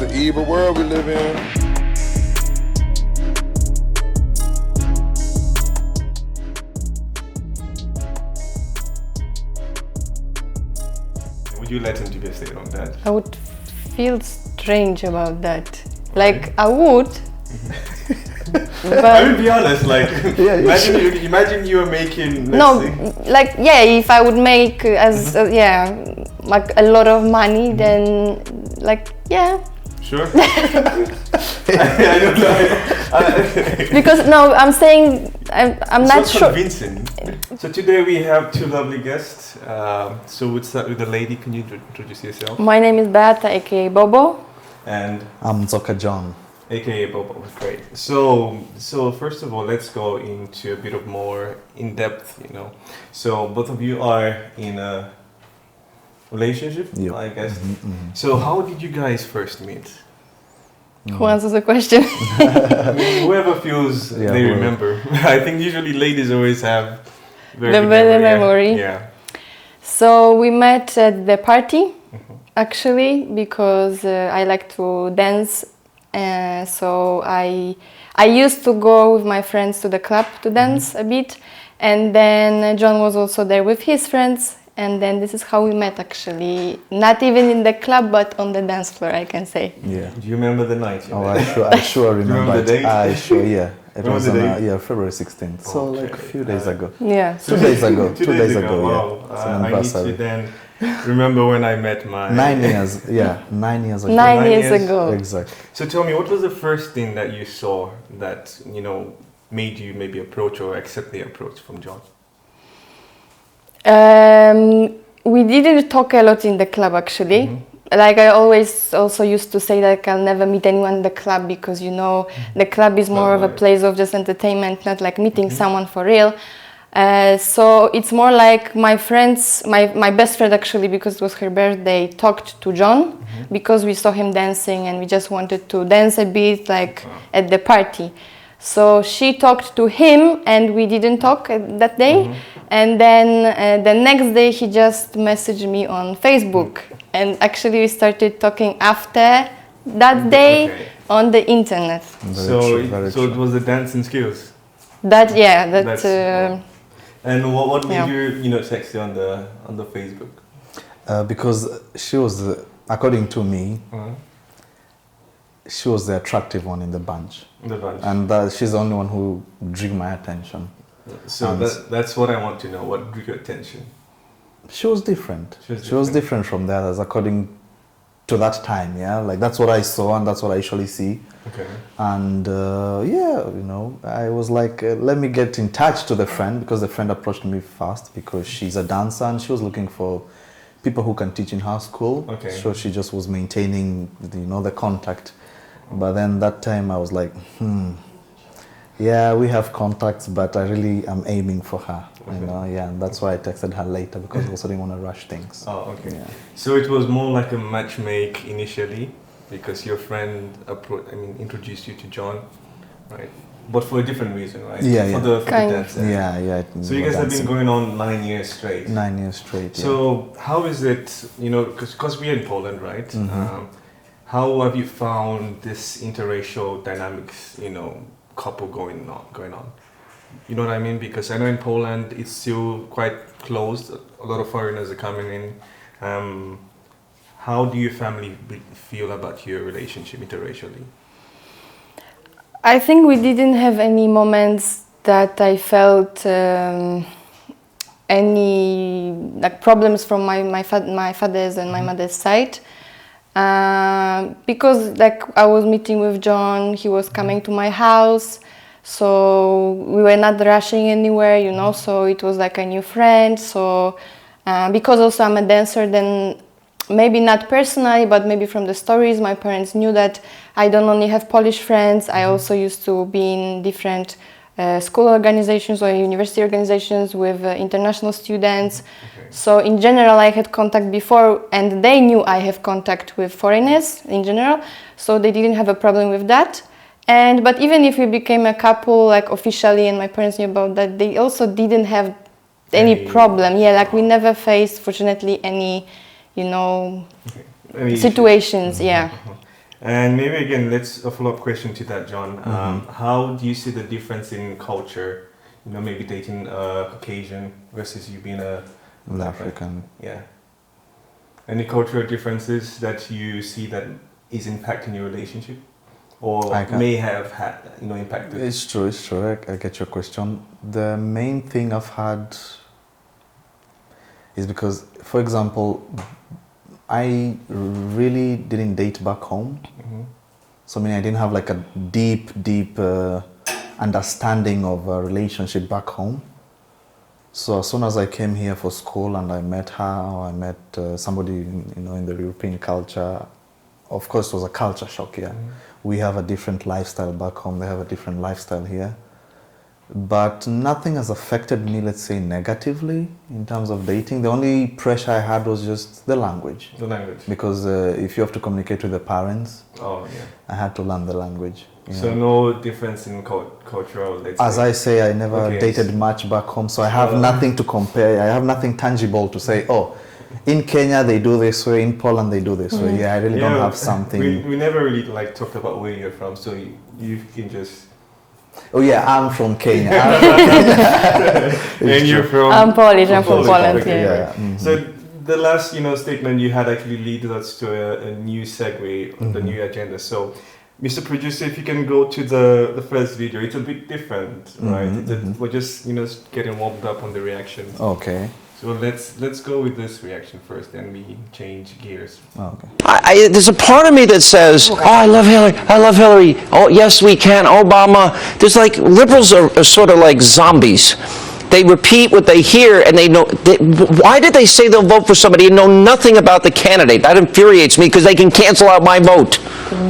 an evil world we live in. Would you let him to be a stay-at-home dad? I would feel strange about that. Like, I would. I will be honest, like, Yeah, imagine you are making, No, let's say, like, yeah, if I would make like a lot of money, then, like, yeah. sure. I don't know. Because, no, I'm saying, I'm not so sure. convincing. So today we have two lovely guests. So we'll start with the lady. Can you introduce yourself? My name is Beata, aka Bobo. And I'm Zoka John. AKA Bobo, great. So first of all, let's go into a bit of more in depth. So both of you are in a relationship, Yeah. I guess. So how did you guys first meet? Who answers the question? I mean, whoever feels Yeah, they whoever. remember. I think usually ladies always have very The good better yeah. memory. Yeah. So we met at the party, actually, because I like to dance. So I used to go with my friends to the club to dance a bit, and then John was also there with his friends, and then this is how we met, actually. Not even in the club, but on the dance floor, I can say. Yeah. Do you remember the night? you Oh, met? I sure remember remember the it. date? I sure, yeah. It Remember was the on date? February 16th. So like a Okay. few days ago. Yeah. 2 days ago. 2 2 days ago, wow. yeah. It's an I need anniversary. to then remember when I met my 9 years, yeah, 9 years ago. 9 years years ago. Exactly. So tell me, what was the first thing that you saw that made you maybe approach or accept the approach from John? We didn't talk a lot in the club, actually. Like, I always also used to say that I'll never meet anyone in the club because, the club is more of a Right. place of just entertainment, not like meeting someone for real. So it's more like my friends, my best friend actually, because it was her birthday, talked to John because we saw him dancing and we just wanted to dance a bit, like at the party. So she talked to him and we didn't talk that day. And then the next day he just messaged me on Facebook. And actually we started talking after that day Okay. on the internet. Very So true, it very so it true. was the dancing skills. That's And what made Yeah. you text you on the Facebook? Because she was, according to me, she was the attractive one in the bunch. The bunch. And she's the only one who drew my attention. So and- that's what I want to know. What drew your attention? She was different. She was different from the others according to that time, yeah? Like that's what I saw and that's what I usually see. Okay. And I was like, let me get in touch to the friend because the friend approached me fast because she's a dancer and she was looking for people who can teach in her school. Okay. So she just was maintaining, the contact. But then that time I was like, yeah, we have contacts, but I really am aiming for her. Yeah, and that's why I texted her later because I also didn't want to rush things. Oh, okay. Yeah. So it was more like a matchmake initially, because your friend introduced you to John, right? But for a different reason, right? Yeah, For yeah. the Kind dance. Yeah. So you guys have been going on 9 years straight. 9 years straight. Yeah. So how is it, because we're in Poland, right? How have you found this interracial dynamics, couple going on? You know what I mean? Because I know in Poland it's still quite closed. A lot of foreigners are coming in. How do your family feel about your relationship interracially? I think we didn't have any moments that I felt any like problems from my father's and my mother's side. Because like I was meeting with John, he was coming to my house, so we were not rushing anywhere, so it was like a new friend. So because also I'm a dancer, then maybe not personally, but maybe from the stories, my parents knew that I don't only have Polish friends, I also used to be in different school organizations or university organizations with international students. Okay. So in general, I had contact before, and they knew I have contact with foreigners in general, so they didn't have a problem with that. But even if we became a couple, like officially, and my parents knew about that, they also didn't have any problem. Yeah, like we never faced, fortunately, any, Any situations. issues? Yeah. And maybe again, let's a follow-up question to that, John. How do you see the difference in culture? You know, maybe dating a Caucasian versus you being a African. Yeah. Any cultural differences that you see that is impacting your relationship, or may have had, you know, impacted? It's true. I get your question. The main thing I've had is because, for example, I really didn't date back home. So I mean, I didn't have like a deep understanding of a relationship back home. So as soon as I came here for school and I met her, or I met somebody, you know, in the European culture, of course it was a culture shock. Yeah, we have a different lifestyle back home. They have a different lifestyle here. But nothing has affected me, let's say, negatively in terms of dating. The only pressure I had was just the language. The language. Because if you have to communicate with the parents, I had to learn the language. So no difference in cultural, let's As I say, I never dated much back home, so I have nothing to compare. I have nothing tangible to say, oh, in Kenya they do this way, in Poland they do this way. Yeah, I really don't have something. We never really like talked about where you're from, so you can just... Oh yeah, I'm from Kenya. And you're from... I'm Polish, I'm from Poland. Okay, yeah. So the last, statement you had actually leads us to a new segue on the new agenda. So, Mr. Producer, if you can go to the first video, it's a bit different, right? We're just, getting warmed up on the reactions. Okay. So let's go with this reaction first, then we change gears. Okay. There's a part of me that says, oh, I love Hillary, I love Hillary, oh, yes, we can, Obama. There's like, liberals are sort of like zombies. They repeat what they hear, and they know. Why did they say they'll vote for somebody and know nothing about the candidate? That infuriates me because they can cancel out my vote.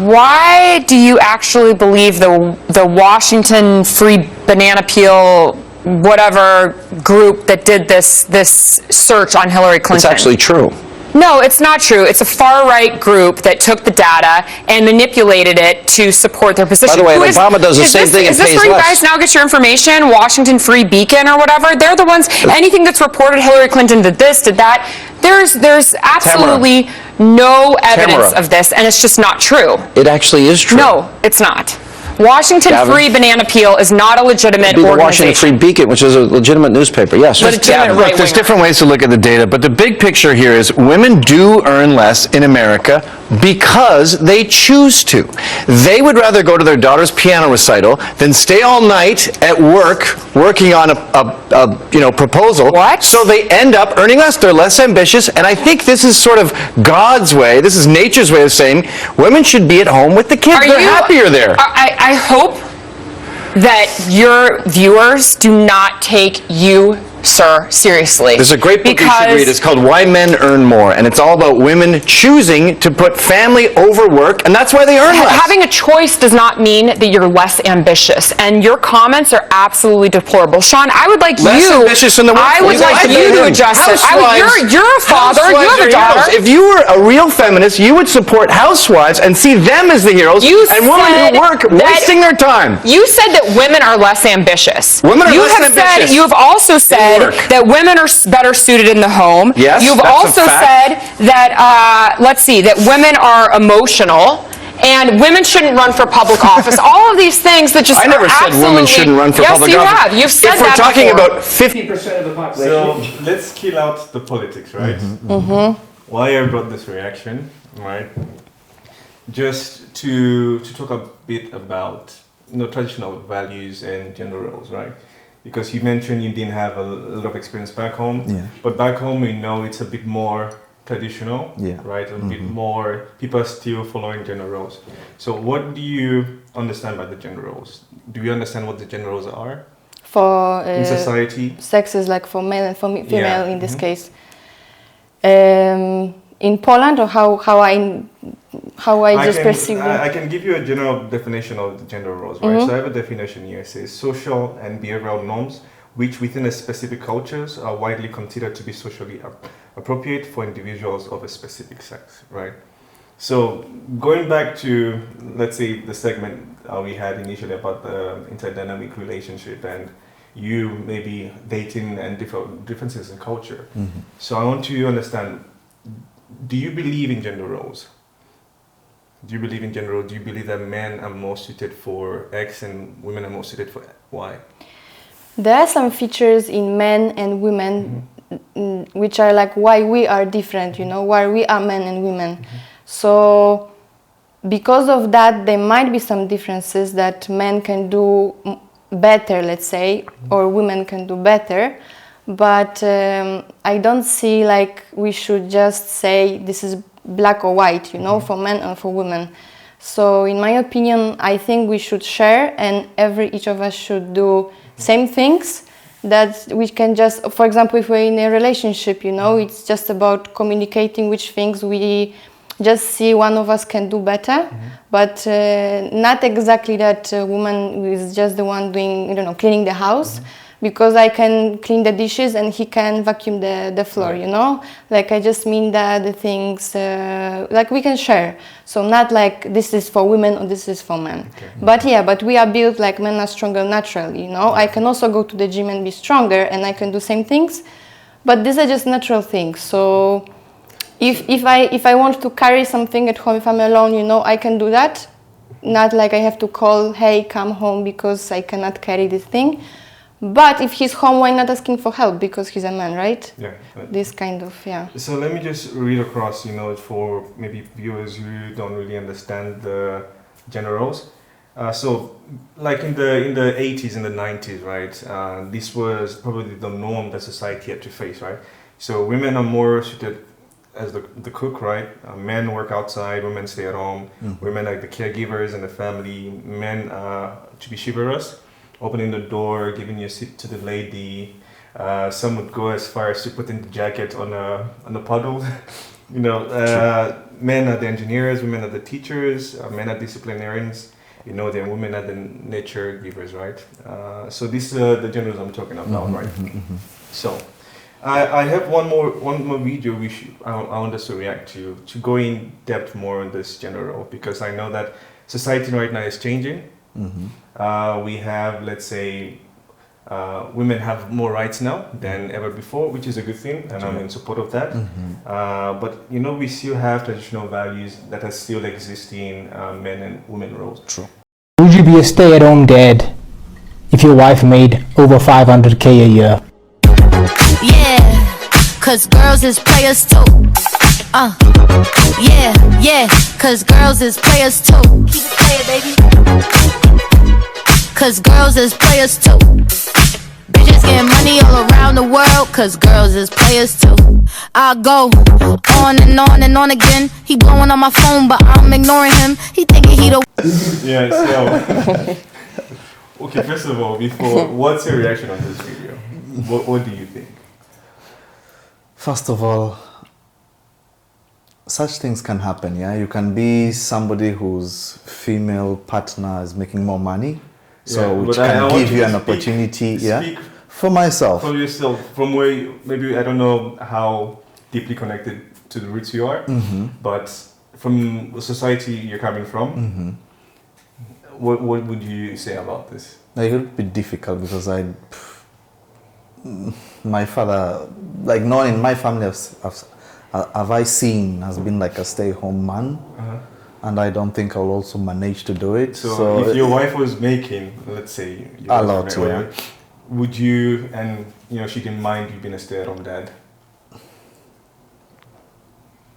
Why do you actually believe the Washington Free Banana Peel whatever group that did this search on Hillary Clinton? It's actually true. No, it's not true. It's a far-right group that took the data and manipulated it to support their position. By the way, Obama does the same thing and pays less. Is this where you guys now get your information? Washington Free Beacon or whatever? They're the ones, anything that's reported Hillary Clinton did this, did that, there's absolutely no evidence of this, and it's just not true. It actually is true. No, it's not. Washington Free Banana Peel is not a legitimate organization. The Washington Free Beacon, which is a legitimate newspaper, yes. Look, there's different ways to look at the data, but the big picture here is women do earn less in America because they choose to. They would rather go to their daughter's piano recital than stay all night at work working on a proposal. What? So they end up earning less. They're less ambitious, and I think this is sort of God's way. This is nature's way of saying women should be at home with the kids. They're happier there. I hope that your viewers do not take you, sir, seriously. There's a great book you should read. It's called Why Men Earn More, and it's all about women choosing to put family over work, and that's why they earn less. Having a choice does not mean that you're less ambitious, and your comments are absolutely deplorable. Sean, I would like less you. Ambitious in the I would like you to adjust it. You're a father. You have a daughter. If you were a real feminist, you would support housewives and see them as the heroes, and women who work wasting their time. You said that women are less ambitious. Women are less ambitious. You have also said that women are better suited in the home. Yes, you've also said that, that women are emotional and women shouldn't run for public office. All of these things that just I never said women shouldn't run for public office. Yes, you have. You've said that before. If we're talking about 50% of the population. So let's kill out the politics, right? Why I brought this reaction, right? Just to talk a bit about traditional values and gender roles, right? Because you mentioned you didn't have a lot of experience back home, but back home we know it's a bit more traditional, right? A bit more, people are still following gender roles. So what do you understand by the gender roles? Do you understand what the gender roles are? For in society? Sex is like for male and for female in this case. In Poland, or how I just perceive it? I can give you a general definition of the gender roles, right? So I have a definition here. It says social and behavioral norms which within a specific cultures are widely considered to be socially appropriate for individuals of a specific sex, right? So going back to, let's say, the segment we had initially about the interdynamic relationship and you maybe dating and differences in culture. So I want to understand, do you believe in gender roles? Do you believe in general? Do you believe that men are more suited for X and women are more suited for Y? There are some features in men and women which are like why we are different, you know, why we are men and women. So because of that, there might be some differences that men can do better, let's say, or women can do better. But I don't see like we should just say this is black or white, you know, for men and for women. So in my opinion, I think we should share, and each of us should do same things, that we can just, for example, if we're in a relationship, you know, it's just about communicating which things we just see one of us can do better, but not exactly that woman is just the one doing, I don't know, cleaning the house, because I can clean the dishes and he can vacuum the floor, you know? Like, I just mean that the things, like we can share. So not like this is for women or this is for men. Okay. But yeah, but we are built like men are stronger naturally, you know? I can also go to the gym and be stronger and I can do same things, but these are just natural things. So if I want to carry something at home, if I'm alone, you know, I can do that. Not like I have to call, hey, come home because I cannot carry this thing. But if he's home, why not asking for help? Because he's a man, right? Yeah. Right. This kind of, yeah. So let me just read across, you know, for maybe viewers who don't really understand the gender roles. So, like in the 80s and the 90s, right? This was probably the norm that society had to face, right? So women are more suited as the cook, right? Men work outside, women stay at home. Women are the caregivers and the family. Men are to be chivalrous, opening the door, giving your seat to the lady. Some would go as far as to put in the jacket on a puddle. You know, men are the engineers, women are the teachers, men are disciplinarians. You know, then women are the nature givers, right? So these are the genders I'm talking about, right? So I have one more video I want us to react to go in depth more on this gender role, because I know that society right now is changing. We have, let's say, women have more rights now than ever before, which is a good thing, and I'm in support of that. But you know, we still have traditional values that are still existing, men and women roles. True. Would you be a stay-at-home dad if your wife made over $500K a year? Yeah, cause girls is players too. Yeah, cause girls is players too. Keep it playing, baby. Cause girls is players too. Bitches getting money all around the world, cause girls is players too. I go on and on and on again. He blowing on my phone, but I'm ignoring him. He thinking he the Yeah, so okay, first of all, what's your reaction on this video? What do you think? First of all, such things can happen, yeah? You can be somebody whose female partner is making more money, so which can give you an opportunity, yeah? For myself. For yourself, from where maybe, I don't know how deeply connected to the roots you are, but from the society you're coming from, what would you say about this? Like, it would be difficult because my father, like no one in my family have I seen has been like a stay-home man, and I don't think I'll also manage to do it. So if your wife was making, let's say, a lot, yeah, would you, and you know, she didn't mind you being a stay-at-home dad?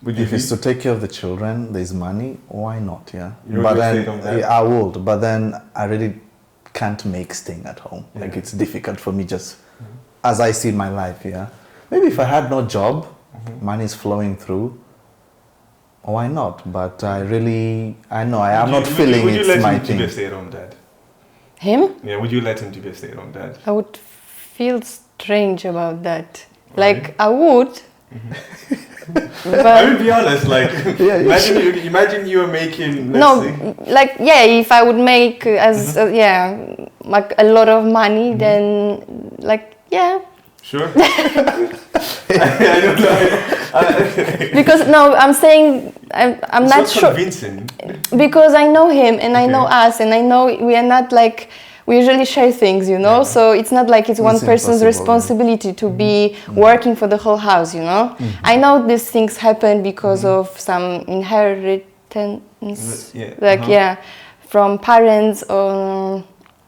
Would you? If it's to take care of the children, there's money, why not? Yeah, You but would then stay-at-home dad? I would, but then I really can't make staying at home. Like, it's difficult for me just as I see my life. Yeah, maybe if I had no job, money is flowing through, why not? But I'm not feeling would you it's let my him to be a thing. stay-at-home dad? Him? Yeah, would you let him to be a stay-at-home dad? I would feel strange about that. Like, I would. I But will be honest, like, imagine you were making, let's say, like, yeah, if I would make like a lot of money, then like, yeah. sure. I don't know. Because no, I'm saying I'm It's not sure. convincing. Because I know him and I know us and I know we are not like, we usually share things, you know, so it's not like it's one It's person's impossible, responsibility to be working for the whole house, you know. I know these things happen because of some inheritance, Yeah, like from parents or.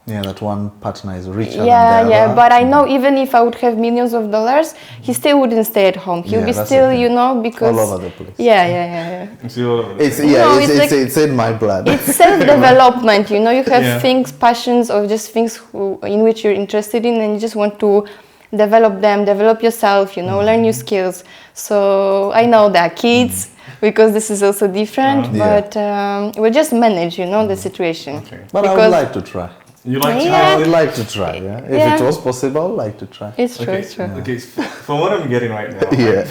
Yeah, that one partner is richer than Yeah, the yeah, other. but I know even if I would have millions of dollars, he still wouldn't stay at home. He'll Yeah, be that's still, the thing. you know, because All over the place. Yeah. You see all of it. It's No, it's like- it's in my blood. It's self-development, you know. You have Yeah. things, passions, or just things in which you're interested in, and you just want to develop them, develop yourself, you know, learn new skills. So I know there are kids because this is also different, Yeah. but we just manage, you know, the situation. Okay. But I would like to try. You like to Yeah. I would like to try, yeah. If Yeah. it was possible, I would like to try. It's true, Okay, it's true. okay. From what I'm getting right now, Yeah.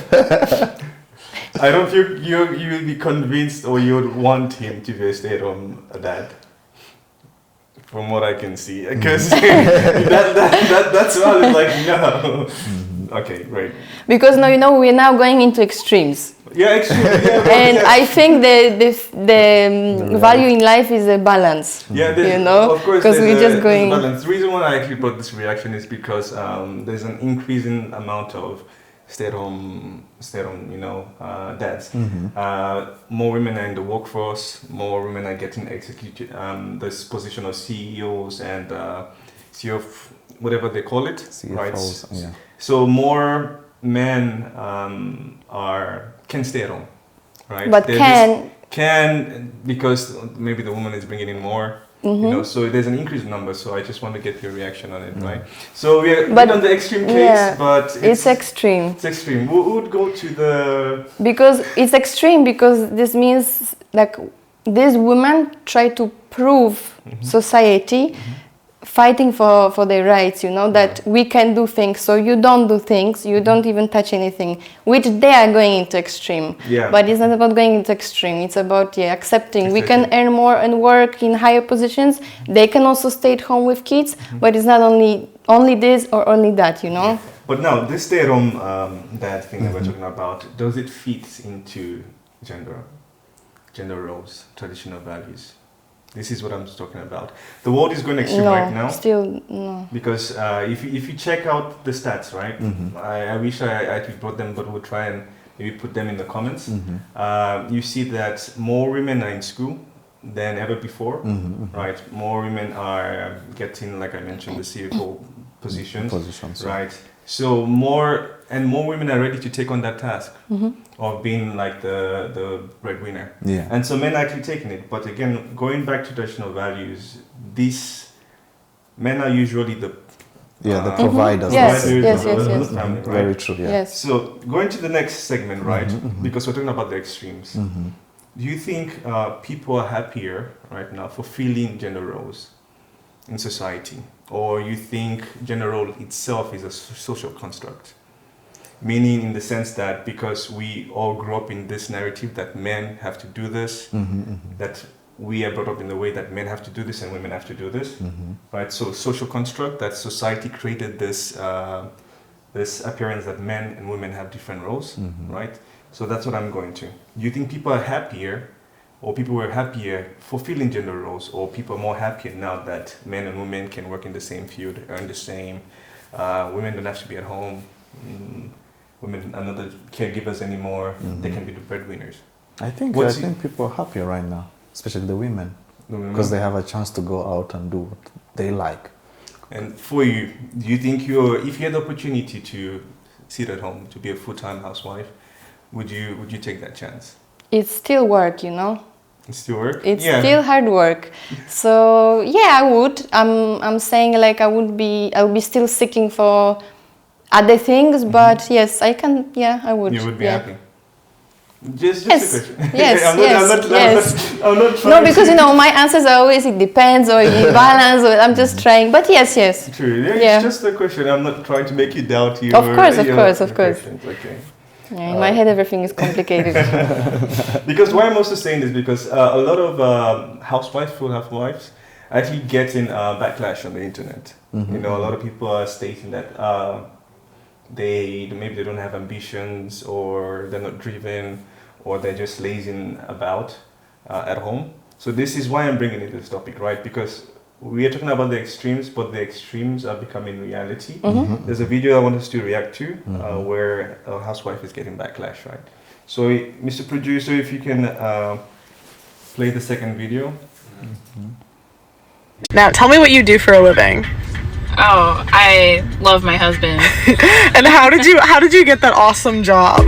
I don't feel you will be convinced or you would want him to be a stay-at-home dad. From what I can see, because that's what I was like, no. Okay, great. Because now, you know, we're now going into extremes. Yeah, actually, And I think the value in life is a balance. yeah, you know, of course, 'cause there's we're just there's going- balance. The reason why I actually brought this reaction is because there's an increasing amount of stay-at-home, you know, dads. More women are in the workforce. More women are getting executed. This position of CEOs and CEO of whatever they call it, right? CFOs, yeah. So more men can stay at home, right? But can because maybe the woman is bringing in more. You know, so there's an increased number. So I just want to get your reaction on it, right? So we are But- on the extreme case, yeah, but it's extreme. it's extreme. Who would go to the? Because it's extreme because this means like these women try to prove society fighting for their rights, you know, that we can do things. So you don't do things, you don't even touch anything, which they are going into extreme. Yeah. But it's not about going into extreme, it's about accepting. We can earn more and work in higher positions. They can also stay at home with kids, but it's not only this or only that, you know. But now this stay-at-home dad thing that we're talking about, does it fit into gender roles, traditional values? This is what I'm talking about. The world is going extreme right now. Still no. Because if you check out the stats, right? I wish I actually brought them, but we'll try and maybe put them in the comments. You see that more women are in school than ever before, right? More women are getting, like I mentioned, the CFO positions, right? So more women are ready to take on that task of being like the breadwinner. Yeah. And so men are actually taking it. But again, going back to traditional values, these men are usually the the providers. Yes, providers yes, of the yes. family, right? Very true, yeah. Yes. So going to the next segment, right? Because we're talking about the extremes. Do you think people are happier right now fulfilling gender roles in society? Or you think gender role itself is a social construct? Meaning in the sense that because we all grew up in this narrative that men have to do this, that we are brought up in the way that men have to do this and women have to do this, right? So social construct, that society created this this appearance that men and women have different roles, right? So that's what I'm going to. Do you think people are happier, or people were happier fulfilling gender roles, or people are more happier now that men and women can work in the same field, earn the same, women don't have to be at home, women are not the caregivers anymore, they can be the breadwinners. I think people are happier right now, especially the women, because they have a chance to go out and do what they like. And for you, do you think if you had the opportunity to sit at home, to be a full-time housewife, would you take that chance? It's still work, you know. It still work? It's still hard work. So yeah, I would. I'm saying like I would be still seeking for other things, but yes, I can. Yeah, I would. You would be yeah. happy. Just Yes, a question. yes, I'm not, yes. I'm not trying No, because to... you know my answers are always it depends or it balance. Or I'm just trying, but yes. True. Yeah, Yeah. It's just a question. I'm not trying to make you doubt your. Of course. your questions. Okay. Yeah, in my head, everything is complicated. Because why I'm also saying this because a lot of housewives, full housewives, are actually getting backlash on the internet. You know, a lot of people are stating that maybe they don't have ambitions, or they're not driven, or they're just lazing about at home. So this is why I'm bringing in this topic, right? Because we are talking about the extremes, but the extremes are becoming reality. There's a video I want us to react to where a housewife is getting backlash, right? So, Mr. Producer, if you can play the second video. Now, tell me what you do for a living. Oh, I love my husband. And how did you get that awesome job?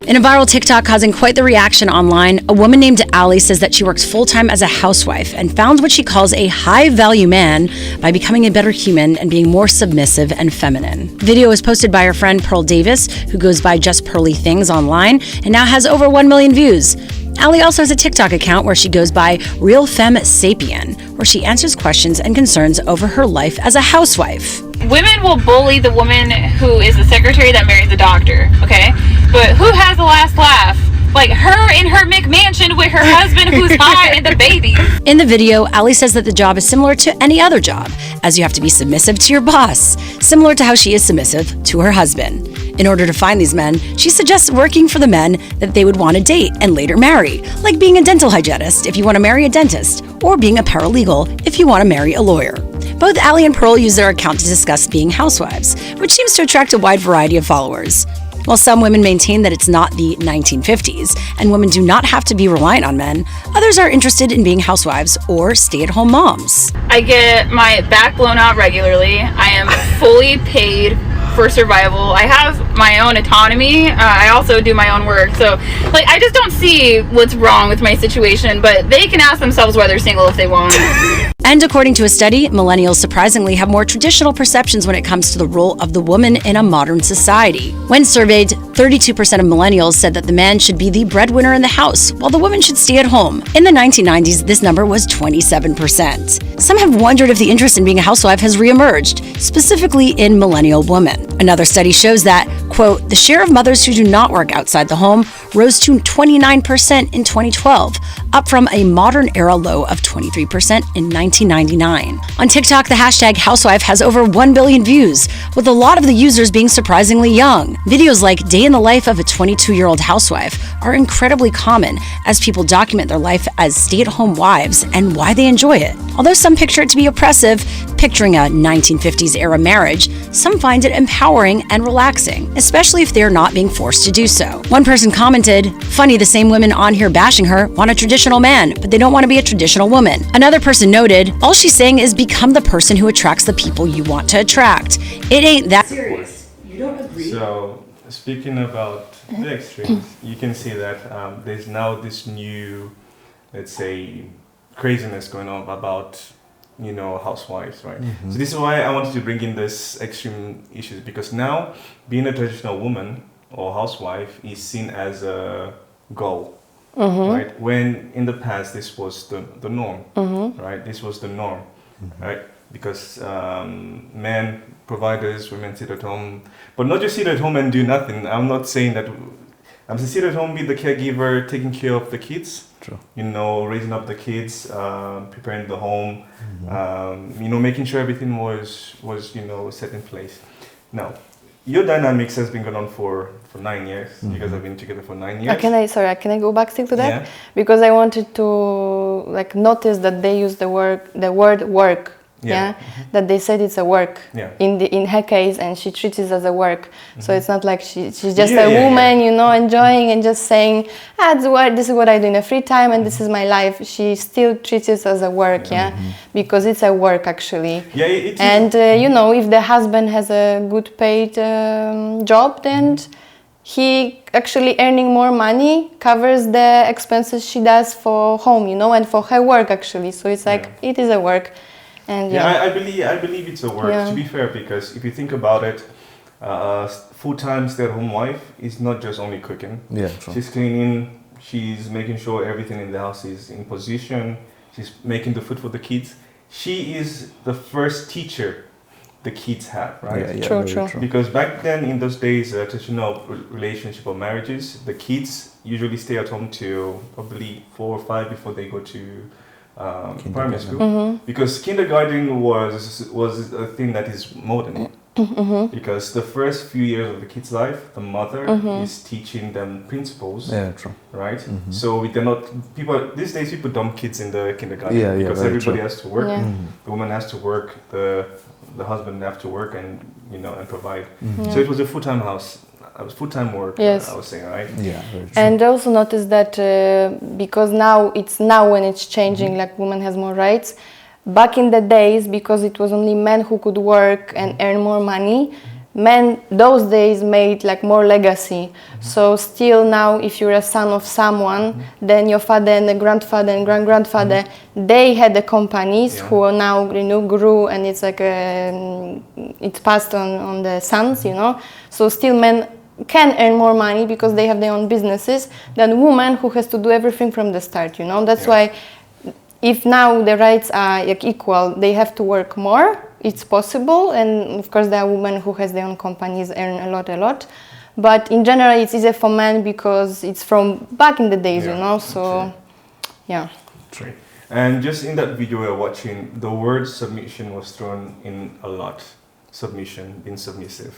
In a viral TikTok causing quite the reaction online, a woman named Ali says that she works full-time as a housewife and found what she calls a high-value man by becoming a better human and being more submissive and feminine. The video was posted by her friend Pearl Davis, who goes by Just Pearly Things online, and now has over 1 million views. Ali also has a TikTok account where she goes by Real Femme Sapien, where she answers questions and concerns over her life as a housewife. Women will bully the woman who is the secretary that marries the doctor, okay? But who has the last laugh? Like her in her McMansion with her husband who's hot and the baby. In the video, Ali says that the job is similar to any other job, as you have to be submissive to your boss, similar to how she is submissive to her husband. In order to find these men, she suggests working for the men that they would want to date and later marry, like being a dental hygienist if you want to marry a dentist, or being a paralegal if you want to marry a lawyer. Both Ali and Pearl use their account to discuss being housewives, which seems to attract a wide variety of followers. While some women maintain that it's not the 1950s and women do not have to be reliant on men, others are interested in being housewives or stay-at-home moms. I get my back blown out regularly. I am fully paid for survival. I have my own autonomy. I also do my own work. So, like, I just don't see what's wrong with my situation, but they can ask themselves why they're single if they want. And according to a study, millennials surprisingly have more traditional perceptions when it comes to the role of the woman in a modern society. When surveyed, 32% of millennials said that the man should be the breadwinner in the house, while the woman should stay at home. In the 1990s, this number was 27%. Some have wondered if the interest in being a housewife has reemerged, specifically in millennial women. Another study shows that, quote, the share of mothers who do not work outside the home rose to 29% in 2012, up from a modern era low of 23% in 1999. On TikTok, the hashtag housewife has over 1 billion views, with a lot of the users being surprisingly young. Videos like Day in the Life of a 22-year-old housewife are incredibly common as people document their life as stay-at-home wives and why they enjoy it. Although some picture it to be oppressive, picturing a 1950s era marriage, some find it empowering and relaxing, especially if they're not being forced to do so. One person commented, "Funny, the same women on here bashing her want a traditional man, but they don't want to be a traditional woman." Another person noted, "All she's saying is become the person who attracts the people you want to attract. It ain't that serious. You don't agree?" So, speaking about the extremes, you can see that there's now this new, let's say, craziness going on about, you know, housewives, right? So this is why I wanted to bring in this extreme issues, because now being a traditional woman or housewife is seen as a goal, right? When in the past this was the norm, right? This was the norm, right? Because men providers, women sit at home, but not just sit at home and do nothing. I'm not saying that. I'm to sit at home, be the caregiver, taking care of the kids. True. You know, raising up the kids, preparing the home, you know, making sure everything was you know, set in place. Now, your dynamics has been going on for 9 years. You guys have been together for 9 years. Can I go back still to that? Yeah. Because I wanted to like notice that they use the word work. Yeah. That they said it's a work in her case, and she treats it as a work. So it's not like she's just a woman, you know, enjoying and just saying, this is what I do in a free time and this is my life. She still treats it as a work, because it's a work actually. Yeah, it is. And you know, if the husband has a good paid job, then he actually earning more money covers the expenses she does for home, you know, and for her work actually. So it's like it is a work. And I believe it's a work, to be fair, because if you think about it, full-time stay-at-home wife is not just only cooking. Yeah, true. She's cleaning, she's making sure everything in the house is in position, she's making the food for the kids. She is the first teacher the kids have, right? True. Because back then, in those days, traditional relationship or marriages, the kids usually stay at home till probably 4 or 5 before they go to primary school, because kindergarten was a thing that is modern, because the first few years of the kid's life, the mother is teaching them principles, right? So they're not these days people dump kids in the kindergarten because everybody has to work. The woman has to work, the husband have to work, and you know, and provide. So it was a full-time full-time work. Yes. I was saying, right? Yeah, very true. And also notice that because now when it's changing, like women has more rights. Back in the days, because it was only men who could work and earn more money, men those days made like more legacy. So still now, if you're a son of someone, then your father and the grandfather and grandfather, they had the companies who now grew, and it's like it's passed on the sons, So still men can earn more money because they have their own businesses than women who has to do everything from the start. That's why. If now the rights are like equal, they have to work more. It's possible, and of course there are women who has their own companies earn a lot. But in general, it's easier for men because it's from back in the days, So, yeah. True. And just in that video we're watching, the word submission was thrown in a lot. Submission, being submissive.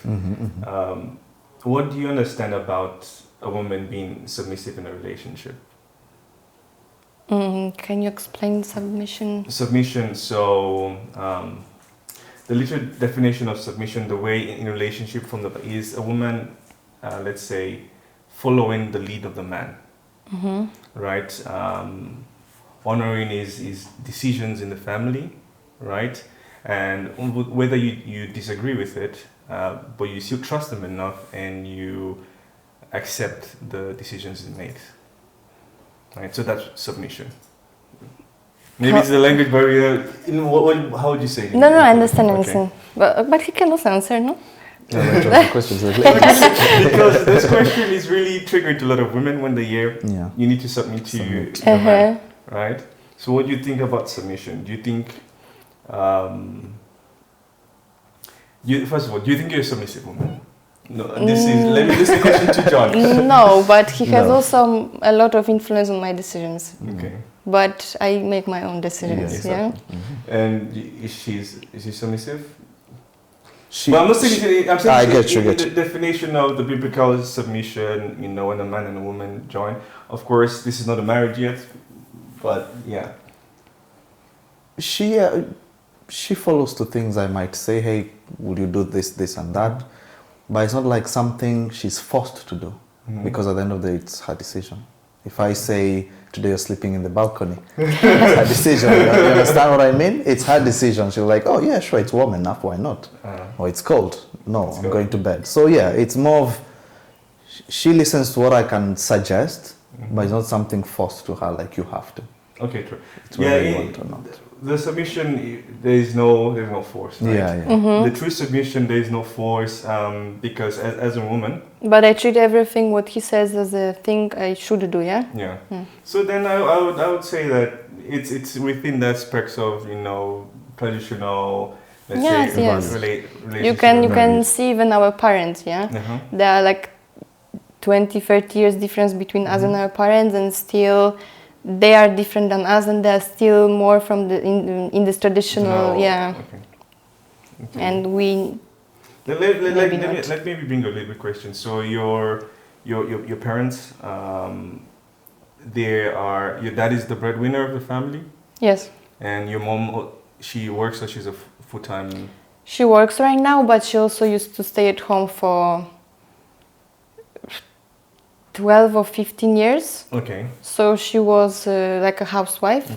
What do you understand about a woman being submissive in a relationship? Can you explain submission? Submission, so the literal definition of submission, the way in relationship is a woman, let's say, following the lead of the man, right? Honoring his decisions in the family, right? And whether you disagree with it, but you still trust them enough and you accept the decisions he makes. Right, so that's submission. Maybe it's the language barrier. How would you say it? No, I understand Okay. everything. But he can also answer, no? Because this question is really triggering to a lot of women when they hear you need to submit to your man, right? So what do you think about submission? Do you think, first of all, do you think you're a submissive woman? No, this is a question to John. No, but he has also a lot of influence on my decisions. Okay. But I make my own decisions, Exactly. And is she submissive? Well, I'm not saying. I'm saying I get you. The definition of the biblical submission, when a man and a woman join. Of course, this is not a marriage yet, but yeah. She follows the things I might say. Hey, would you do this, and that? But it's not like something she's forced to do, because at the end of the day, it's her decision. If I say, today you're sleeping in the balcony, it's her decision. You understand what I mean? It's her decision. She's like, oh yeah, sure, it's warm enough, why not? Or it's cold. No, I'm going to bed. So yeah, it's more of, she listens to what I can suggest, but it's not something forced to her, like you have to. Okay, true. It's whether you want or not. The submission, there is no force, right? Yeah. The true submission, there is no force, because as a woman. But I treat everything what he says as a thing I should do, yeah? Yeah. So then I would say that it's within the aspects of traditional, let's say, relationship. You can see even our parents, yeah? There are like 20-30 years difference between us and our parents, and still they are different than us, and they're still more from in this traditional, Okay. And we. Let me bring a little bit question. So your parents, your dad is the breadwinner of the family. Yes. And your mom, she works, so she's a full-time. She works right now, but she also used to stay at home for 12 or 15 years. Okay. So she was like a housewife,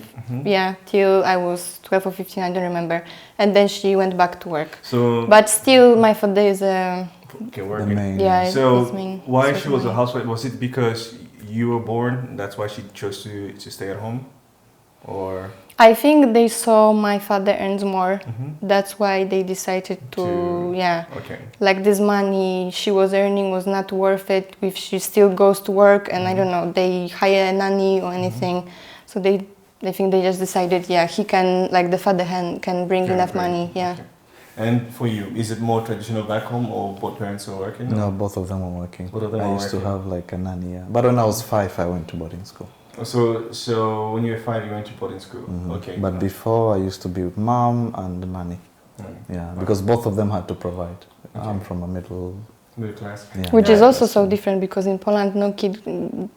till I was 12 or 15, I don't remember. And then she went back to work. So. But still, my father is working. Yeah. So why she was a housewife? Was it because you were born? That's why she chose to stay at home, or? I think they saw my father earns more. That's why they decided to Okay. Like this money she was earning was not worth it if she still goes to work, and I don't know, they hire a nanny or anything. So I think they just decided, he can, like the father can bring enough money, Okay. And for you, is it more traditional back home, or both parents were working? No, both of them were working. Both of them I were used to working. have like a nanny, But when I was 5, I went to boarding school. So when you were 5, you went to boarding school. Okay. But before, I used to be with mom and nanny. Yeah, because both of them had to provide. Okay. I'm from a middle class. Yeah. Which is also so different, because in Poland no kid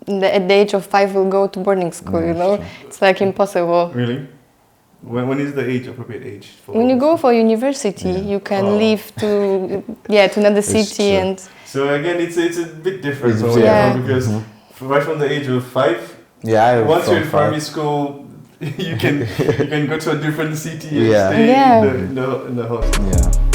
at the age of 5 will go to boarding school, True. It's like impossible. Really? When is the appropriate age? For When you go for university, you can leave to another city true. and So again, it's a bit different It's- from where yeah. you're from, because right from the age of 5, Yeah. once from you're in primary five. school, you can go to a different city and Yeah. stay Yeah. in the hostel. Yeah.